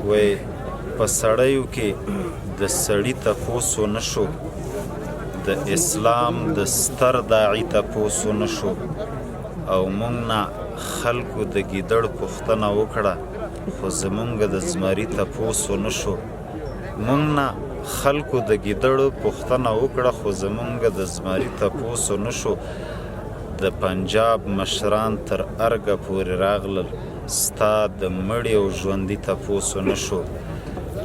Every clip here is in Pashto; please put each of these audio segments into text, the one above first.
وی په سړیو کې د سړي تپوس ونه شو، د اسلام د ستر داعي تپوس ونه شو، او موږ نه خلکو د ګیدړ پوښتنه وکړه خو زمونږ د زمري تپوس ونه شو. موږ نه خلکو د ګیدړ پوښتنه وکړه خو زمونږ د زمري تپوس ونه شو. د پنجاب مشران تر ارګه پورې راغلل، ستا د مړي او ژوندي تپوس ونه شو.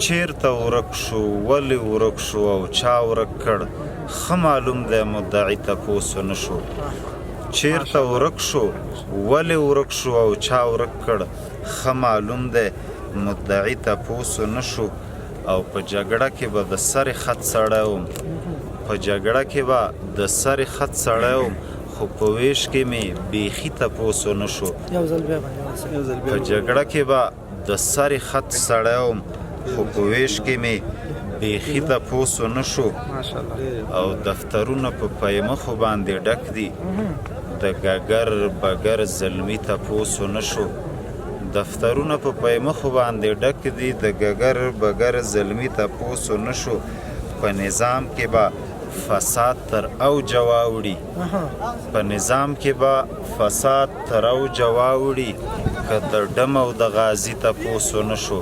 چیرته ورک شو، ولې ورک شو او چا ورک کړ، ښه معلوم دی مدعي تپوس ونه شو. چیرته ورک شو، ولې ورک شو او چا ورک کړ، ښه معلوم دی مدعي تپوس ونه شو. او په جګړه کې به د سرې خط سړی وم، په جګړه کې به د سرې خط سړی وم، خو په ویش کې مې بیخي تپوس ونه شو. په جګړه کې به د سرې خط سړی وم، خو په ویش کې مې بیخي تپوس ونه شو. او دفترونه په پیمخو باندې ډک دي، د ګګر بګر زلمي تپوس ونه شو. دفترونه په پیمخو باندې ډک دي، د ګګر بګر زلمي تپوس ونه شو. په نظام کې به فساد تر اوجه واوړي، په نظام کې به فساد تر اوجه واوړي، که د ډم او د غازي تپوس ونه شو.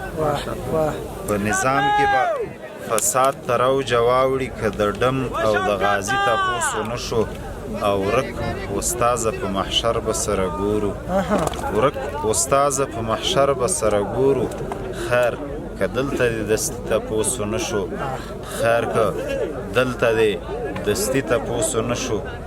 په نظام کې به فساد تر اوجه واوړي، که د ډم او د غازي تپوس ونه شو. او ورک استازه په محشر به سره ګورو، ورک استازه په محشر به سره ګورو. خیر که دلته دې دستي تپوس ونه شو، خیر که دلته دې دستي تپوس ونه شو.